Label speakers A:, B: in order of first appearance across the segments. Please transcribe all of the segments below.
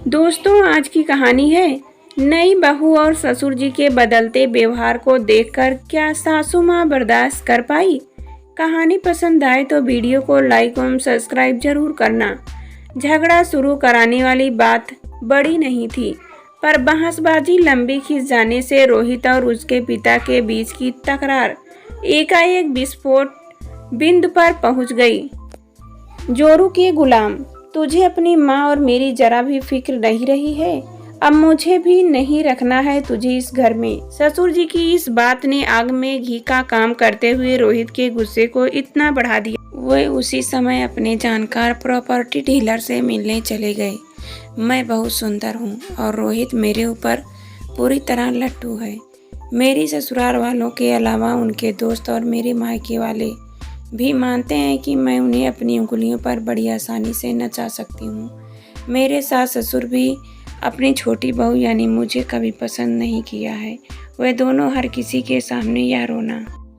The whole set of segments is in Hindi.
A: दोस्तों, आज की कहानी है नई बहू और ससुर जी के बदलते व्यवहार को देखकर क्या सासू माँ बर्दाश्त कर पाई। कहानी पसंद आए तो वीडियो को लाइक और सब्सक्राइब जरूर करना। झगड़ा शुरू कराने वाली बात बड़ी नहीं थी, पर बहसबाजी लंबी खिंच जाने से रोहित और उसके पिता के बीच की तकरार एकाएक विस्फोट बिंदु पर पहुंच गई। जोरू के गुलाम, तुझे अपनी माँ और मेरी जरा भी फिक्र नहीं रही है। अब मुझे भी नहीं रखना है तुझे इस घर में। ससुर जी की इस बात ने आग में घी का काम करते हुए रोहित के गुस्से को इतना बढ़ा दिया। वे उसी समय अपने जानकार प्रॉपर्टी डीलर से मिलने चले गए। मैं बहुत सुंदर हूँ और रोहित मेरे ऊपर पूरी तरह लट्टू है। मेरी ससुराल वालों के अलावा उनके दोस्त और मेरे मायके वाले भी मानते हैं कि मैं उन्हें अपनी उंगलियों पर बड़ी आसानी से नचा सकती हूँ। मेरे सास ससुर भी अपनी छोटी बहू यानी मुझे कभी पसंद नहीं किया है। वे दोनों हर किसी के सामने यह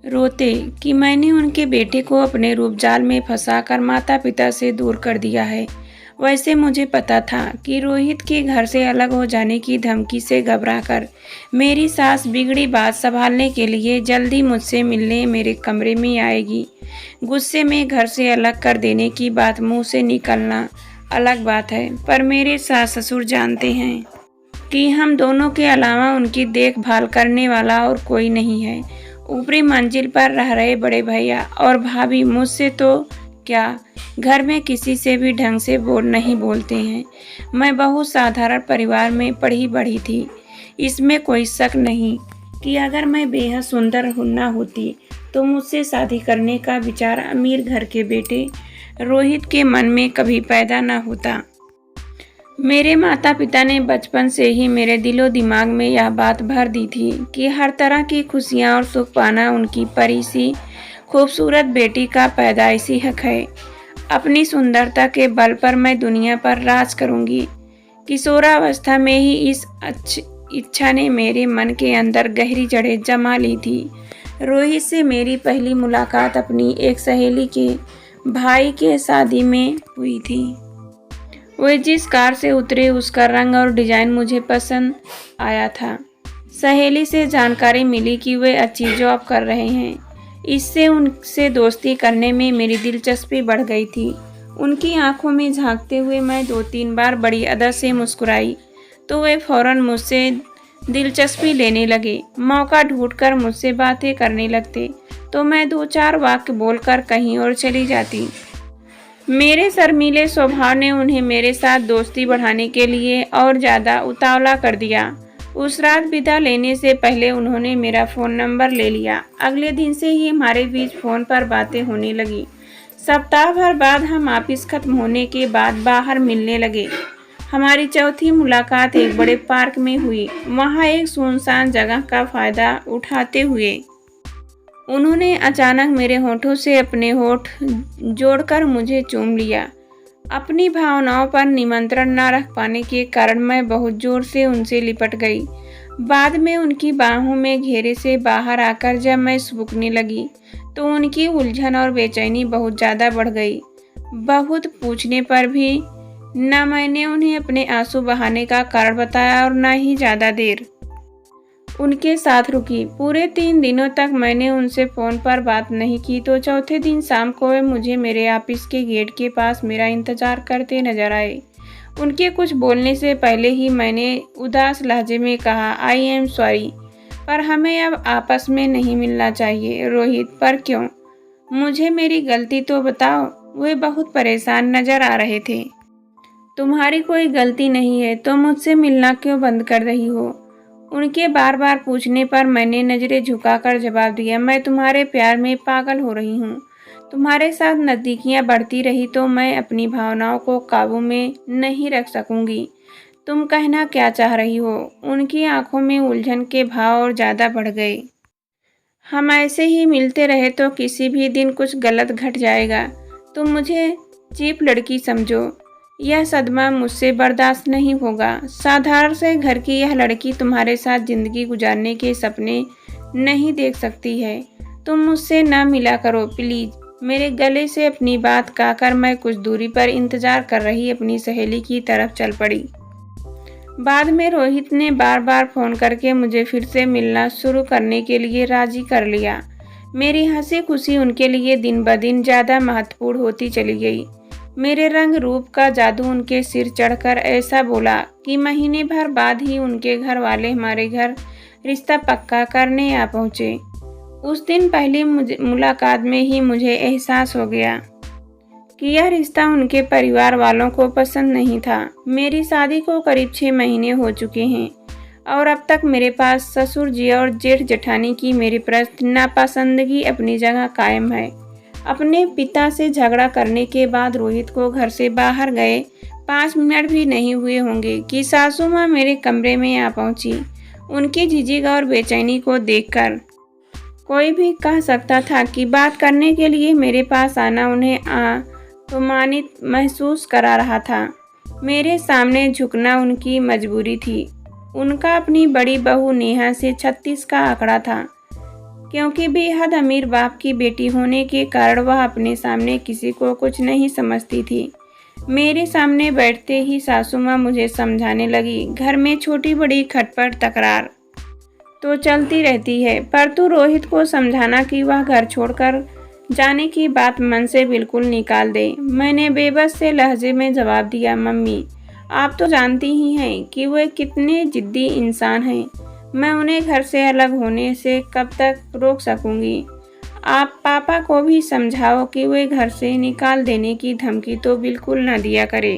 A: रोते कि मैंने उनके बेटे को अपने रूपजाल में फंसाकर माता पिता से दूर कर दिया है। वैसे मुझे पता था कि रोहित के घर से अलग हो जाने की धमकी से घबराकर मेरी सास बिगड़ी बात संभालने के लिए जल्दी मुझसे मिलने मेरे कमरे में आएगी। गुस्से में घर से अलग कर देने की बात मुंह से निकलना अलग बात है, पर मेरे सास ससुर जानते हैं कि हम दोनों के अलावा उनकी देखभाल करने वाला और कोई नहीं है। ऊपरी मंजिल पर रह रहे बड़े भैया और भाभी मुझसे तो क्या घर में किसी से भी ढंग से नहीं बोलते हैं। मैं बहुत साधारण परिवार में पढ़ी बढ़ी थी। इसमें कोई शक नहीं कि अगर मैं बेहद सुंदर न होती तो मुझसे शादी करने का विचार अमीर घर के बेटे रोहित के मन में कभी पैदा न होता। मेरे माता पिता ने बचपन से ही मेरे दिलो दिमाग में यह बात भर दी थी कि हर तरह की खुशियाँ और सुख पाना उनकी परी सी खूबसूरत बेटी का पैदाइशी हक है। अपनी सुंदरता के बल पर मैं दुनिया पर राज करूंगी। किशोरावस्था में ही इस इच्छा ने मेरे मन के अंदर गहरी जड़ें जमा ली थी। रोहित से मेरी पहली मुलाकात अपनी एक सहेली के भाई के शादी में हुई थी। वे जिस कार से उतरे उसका रंग और डिजाइन मुझे पसंद आया था। सहेली से जानकारी मिली कि वे अच्छी जॉब कर रहे हैं। इससे उनसे दोस्ती करने में मेरी दिलचस्पी बढ़ गई थी। उनकी आंखों में झांकते हुए मैं 2-3 बार बड़ी अदा से मुस्कुराई तो वे फौरन मुझसे दिलचस्पी लेने लगे। मौका ढूंढकर मुझसे बातें करने लगते तो मैं 2-4 वाक्य बोलकर कहीं और चली जाती। मेरे शर्मीले स्वभाव ने उन्हें मेरे साथ दोस्ती बढ़ाने के लिए और ज़्यादा उतावला कर दिया। उस रात विदा लेने से पहले उन्होंने मेरा फ़ोन नंबर ले लिया। अगले दिन से ही हमारे बीच फ़ोन पर बातें होने लगी। सप्ताह भर बाद हम ऑफिस खत्म होने के बाद बाहर मिलने लगे। हमारी चौथी मुलाकात एक बड़े पार्क में हुई। वहाँ एक सुनसान जगह का फ़ायदा उठाते हुए उन्होंने अचानक मेरे होठों से अपने होठ जोड़कर मुझे चूम लिया। अपनी भावनाओं पर नियंत्रण न रख पाने के कारण मैं बहुत जोर से उनसे लिपट गई। बाद में उनकी बाहों में घेरे से बाहर आकर जब मैं सूखने लगी तो उनकी उलझन और बेचैनी बहुत ज़्यादा बढ़ गई। बहुत पूछने पर भी न मैंने उन्हें अपने आंसू बहाने का कारण बताया और न ही ज़्यादा देर उनके साथ रुकी। पूरे 3 दिनों तक मैंने उनसे फ़ोन पर बात नहीं की तो चौथे दिन शाम को वे मुझे मेरे ऑफिस के गेट के पास मेरा इंतज़ार करते नजर आए। उनके कुछ बोलने से पहले ही मैंने उदास लहजे में कहा, आई एम सॉरी, पर हमें अब आपस में नहीं मिलना चाहिए। रोहित, पर क्यों? मुझे मेरी गलती तो बताओ। वे बहुत परेशान नजर आ रहे थे। तुम्हारी कोई गलती नहीं है तो मुझसे मिलना क्यों बंद कर रही हो? उनके बार बार पूछने पर मैंने नज़रें झुकाकर जवाब दिया, मैं तुम्हारे प्यार में पागल हो रही हूँ। तुम्हारे साथ नज़दीकियाँ बढ़ती रही तो मैं अपनी भावनाओं को काबू में नहीं रख सकूँगी। तुम कहना क्या चाह रही हो? उनकी आंखों में उलझन के भाव और ज़्यादा बढ़ गए। हम ऐसे ही मिलते रहे तो किसी भी दिन कुछ गलत घट जाएगा। तुम मुझे चीप लड़की समझो। यह सदमा मुझसे बर्दाश्त नहीं होगा। साधारण से घर की यह लड़की तुम्हारे साथ जिंदगी गुजारने के सपने नहीं देख सकती है। तुम मुझसे ना मिला करो प्लीज। मेरे गले से अपनी बात कहकर मैं कुछ दूरी पर इंतजार कर रही अपनी सहेली की तरफ चल पड़ी। बाद में रोहित ने बार बार फ़ोन करके मुझे फिर से मिलना शुरू करने के लिए राज़ी कर लिया। मेरी हंसी खुशी उनके लिए दिन ब दिन ज़्यादा महत्वपूर्ण होती चली गई। मेरे रंग रूप का जादू उनके सिर चढ़कर ऐसा बोला कि महीने भर बाद ही उनके घर वाले हमारे घर रिश्ता पक्का करने आ पहुँचे। उस दिन पहली मुलाकात में ही मुझे एहसास हो गया कि यह रिश्ता उनके परिवार वालों को पसंद नहीं था। मेरी शादी को करीब 6 महीने हो चुके हैं और अब तक मेरे पास ससुर जी और जेठ जेठानी की मेरी प्रति नापसंदगी अपनी जगह कायम है। अपने पिता से झगड़ा करने के बाद रोहित को घर से बाहर गए 5 मिनट भी नहीं हुए होंगे कि सासू माँ मेरे कमरे में आ पहुंची। उनकी झिझक और बेचैनी को देखकर कोई भी कह सकता था कि बात करने के लिए मेरे पास आना उन्हें अपमानित महसूस करा रहा था। मेरे सामने झुकना उनकी मजबूरी थी। उनका अपनी बड़ी बहू नेहा से 36 का आंकड़ा था, क्योंकि बेहद अमीर बाप की बेटी होने के कारण वह अपने सामने किसी को कुछ नहीं समझती थी। मेरे सामने बैठते ही सासू माँ मुझे समझाने लगी, घर में छोटी बड़ी खटपट तकरार तो चलती रहती है, पर तू रोहित को समझाना कि वह घर छोड़कर जाने की बात मन से बिल्कुल निकाल दे। मैंने बेबस से लहजे में जवाब दिया, मम्मी आप तो जानती ही हैं कि वे कितने जिद्दी इंसान हैं। मैं उन्हें घर से अलग होने से कब तक रोक सकूंगी। आप पापा को भी समझाओ कि वे घर से निकाल देने की धमकी तो बिल्कुल न दिया करे।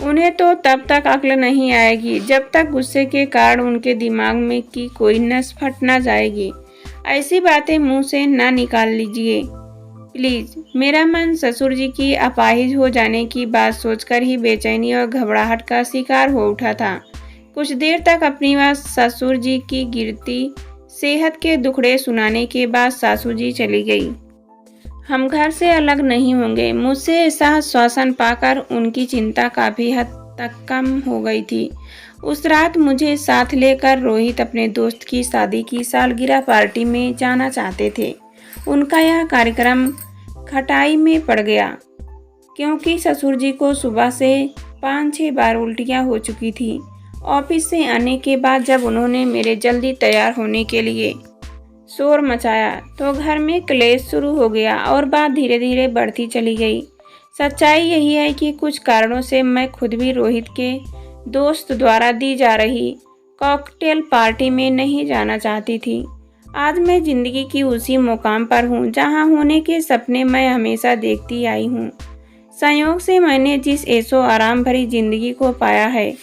A: उन्हें तो तब तक अक्ल नहीं आएगी जब तक गुस्से के कारण उनके दिमाग में की कोई नस फट ना जाएगी। ऐसी बातें मुंह से ना निकाल लीजिए प्लीज। मेरा मन ससुर जी की अपाहिज हो जाने की बात सोचकर ही बेचैनी और घबराहट का शिकार हो उठा था। कुछ देर तक अपनी बात ससुर जी की गिरती सेहत के दुखड़े सुनाने के बाद सासू जी चली गई। हम घर से अलग नहीं होंगे, मुझसे ऐसा आश्वासन पाकर उनकी चिंता काफ़ी हद तक कम हो गई थी। उस रात मुझे साथ लेकर रोहित अपने दोस्त की शादी की सालगिरह पार्टी में जाना चाहते थे। उनका यह कार्यक्रम खटाई में पड़ गया, क्योंकि ससुर जी को सुबह से 5-6 बार उल्टियाँ हो चुकी थी। ऑफिस से आने के बाद जब उन्होंने मेरे जल्दी तैयार होने के लिए शोर मचाया तो घर में क्लेश शुरू हो गया और बात धीरे धीरे बढ़ती चली गई। सच्चाई यही है कि कुछ कारणों से मैं खुद भी रोहित के दोस्त द्वारा दी जा रही कॉकटेल पार्टी में नहीं जाना चाहती थी। आज मैं जिंदगी की उसी मुकाम पर हूँ जहाँ होने के सपने मैं हमेशा देखती आई हूँ। संयोग से मैंने जिस ऐशो आराम भरी जिंदगी को पाया है,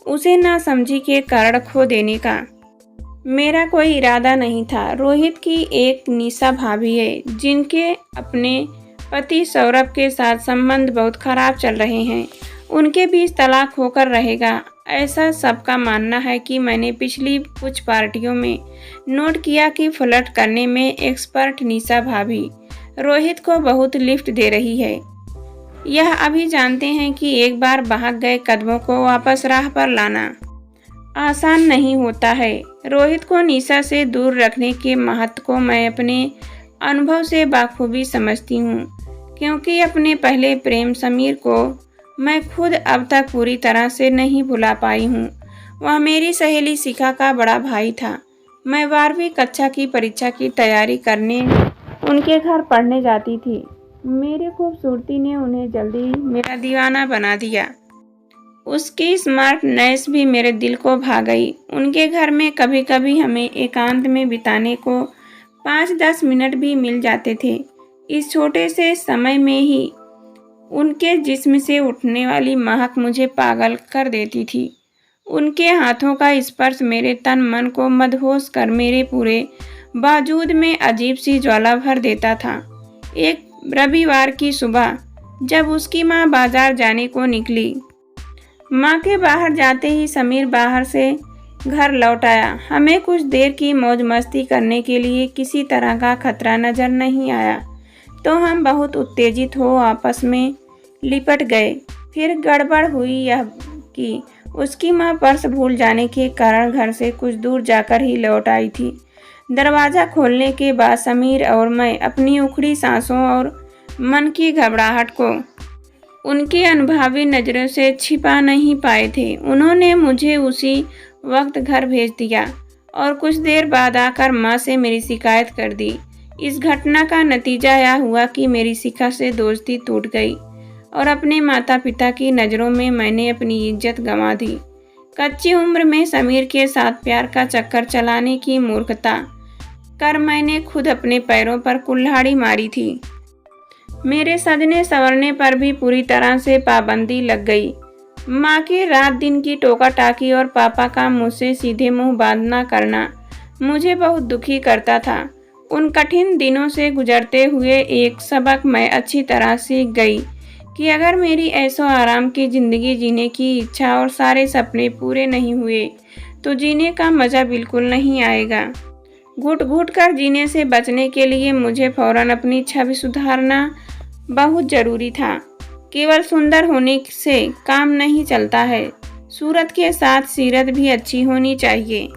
A: उसे नासमझी के कारण खो देने का मेरा कोई इरादा नहीं था। रोहित की एक निशा भाभी है जिनके अपने पति सौरभ के साथ संबंध बहुत खराब चल रहे हैं। उनके बीच तलाक होकर रहेगा, ऐसा सबका मानना है कि मैंने पिछली कुछ पार्टियों में नोट किया कि फ्लर्ट करने में एक्सपर्ट निशा भाभी रोहित को बहुत लिफ्ट दे रही है। यह अभी जानते हैं कि एक बार बहक गए कदमों को वापस राह पर लाना आसान नहीं होता है। रोहित को निशा से दूर रखने के महत्व को मैं अपने अनुभव से बाखूबी समझती हूँ, क्योंकि अपने पहले प्रेम समीर को मैं खुद अब तक पूरी तरह से नहीं भुला पाई हूँ। वह मेरी सहेली शिखा का बड़ा भाई था। मैं 12वीं कक्षा की परीक्षा की तैयारी करने उनके घर पढ़ने जाती थी। मेरी खूबसूरती ने उन्हें जल्दी मेरा दीवाना बना दिया। उसकी स्मार्टनेस भी मेरे दिल को भा गई। उनके घर में कभी कभी हमें एकांत में बिताने को 5-10 मिनट भी मिल जाते थे। इस छोटे से समय में ही उनके जिस्म से उठने वाली महक मुझे पागल कर देती थी। उनके हाथों का स्पर्श मेरे तन मन को मदहोश कर मेरे पूरे बाजूद में अजीब सी ज्वाला भर देता था। एक रविवार की सुबह जब उसकी माँ बाजार जाने को निकली, माँ के बाहर जाते ही समीर बाहर से घर लौट आया। हमें कुछ देर की मौज मस्ती करने के लिए किसी तरह का खतरा नजर नहीं आया, तो हम बहुत उत्तेजित हो आपस में लिपट गए। फिर गड़बड़ हुई यह कि उसकी माँ पर्स भूल जाने के कारण घर से कुछ दूर जाकर ही लौट आई थी। दरवाज़ा खोलने के बाद समीर और मैं अपनी उखड़ी सांसों और मन की घबराहट को उनके अनुभवी नज़रों से छिपा नहीं पाए थे। उन्होंने मुझे उसी वक्त घर भेज दिया और कुछ देर बाद आकर माँ से मेरी शिकायत कर दी। इस घटना का नतीजा यह हुआ कि मेरी शिखा से दोस्ती टूट गई और अपने माता पिता की नज़रों में मैंने अपनी इज्जत गंवा दी। कच्ची उम्र में समीर के साथ प्यार का चक्कर चलाने की मूर्खता कर मैंने खुद अपने पैरों पर कुल्हाड़ी मारी थी। मेरे सजने संवरने पर भी पूरी तरह से पाबंदी लग गई। माँ के रात दिन की टोका टाकी और पापा का मुझसे सीधे मुंह बात न करना मुझे बहुत दुखी करता था। उन कठिन दिनों से गुजरते हुए एक सबक मैं अच्छी तरह सीख गई कि अगर मेरी ऐशो आराम की ज़िंदगी जीने की इच्छा और सारे सपने पूरे नहीं हुए तो जीने का मज़ा बिल्कुल नहीं आएगा। घुट घुट कर जीने से बचने के लिए मुझे फौरन अपनी छवि सुधारना बहुत ज़रूरी था। केवल सुंदर होने से काम नहीं चलता है, सूरत के साथ सीरत भी अच्छी होनी चाहिए।